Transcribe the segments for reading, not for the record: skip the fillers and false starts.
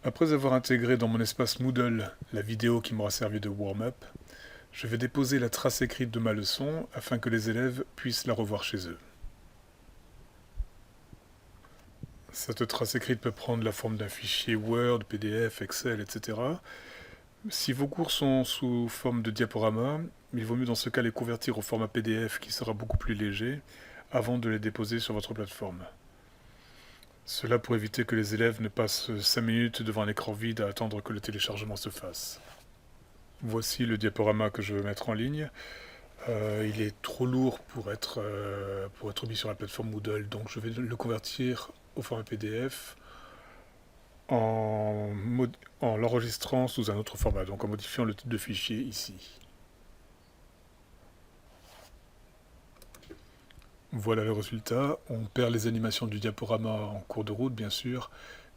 Après avoir intégré dans mon espace Moodle la vidéo qui m'aura servi de warm-up, je vais déposer la trace écrite de ma leçon afin que les élèves puissent la revoir chez eux. Cette trace écrite peut prendre la forme d'un fichier Word, PDF, Excel, etc. Si vos cours sont sous forme de diaporama, il vaut mieux dans ce cas les convertir au format PDF qui sera beaucoup plus léger avant de les déposer sur votre plateforme. Cela pour éviter que les élèves ne passent 5 minutes devant un écran vide à attendre que le téléchargement se fasse. Voici le diaporama que je veux mettre en ligne. Il est trop lourd pour être mis sur la plateforme Moodle, donc je vais le convertir au format PDF en l'enregistrant sous un autre format, donc en modifiant le type de fichier ici. Voilà le résultat. On perd les animations du diaporama en cours de route, bien sûr,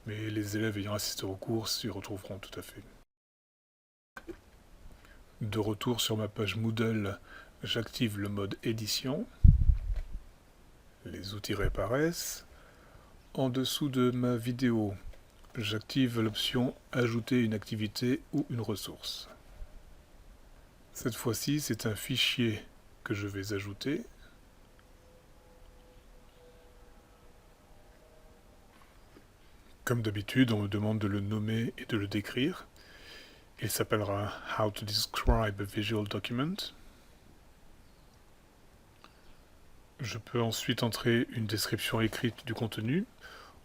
mais les élèves ayant assisté au cours s'y retrouveront tout à fait. De retour sur ma page Moodle, j'active le mode édition. Les outils réapparaissent. En dessous de ma vidéo, j'active l'option « Ajouter une activité ou une ressource ». Cette fois-ci, c'est un fichier que je vais ajouter. Comme d'habitude, on me demande de le nommer et de le décrire. Il s'appellera « How to describe a visual document ». Je peux ensuite entrer une description écrite du contenu.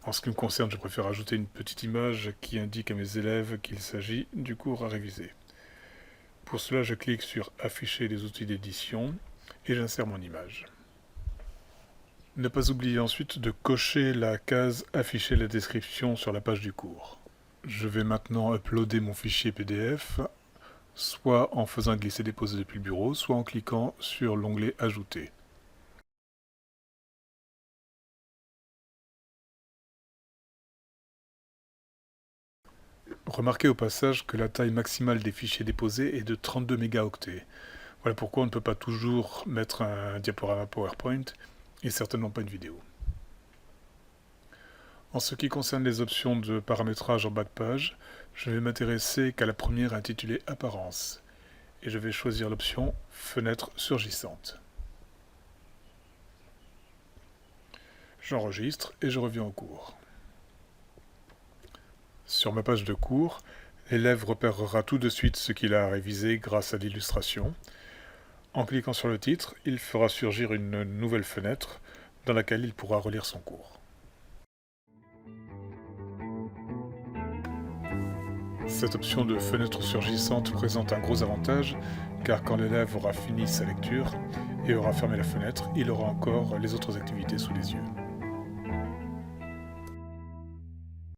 En ce qui me concerne, je préfère ajouter une petite image qui indique à mes élèves qu'il s'agit du cours à réviser. Pour cela, je clique sur « Afficher les outils d'édition » et j'insère mon image. Ne pas oublier ensuite de cocher la case « Afficher la description » sur la page du cours. Je vais maintenant uploader mon fichier PDF, soit en faisant glisser-déposer depuis le bureau, soit en cliquant sur l'onglet « Ajouter ». Remarquez au passage que la taille maximale des fichiers déposés est de 32 mégaoctets. Voilà pourquoi on ne peut pas toujours mettre un diaporama PowerPoint et certainement pas une vidéo. En ce qui concerne les options de paramétrage en bas de page, je vais m'intéresser qu'à la première intitulée Apparence et je vais choisir l'option Fenêtre surgissante. J'enregistre et je reviens au cours. Sur ma page de cours, l'élève repérera tout de suite ce qu'il a à réviser grâce à l'illustration. En cliquant sur le titre, il fera surgir une nouvelle fenêtre dans laquelle il pourra relire son cours. Cette option de fenêtre surgissante présente un gros avantage, car quand l'élève aura fini sa lecture et aura fermé la fenêtre, il aura encore les autres activités sous les yeux.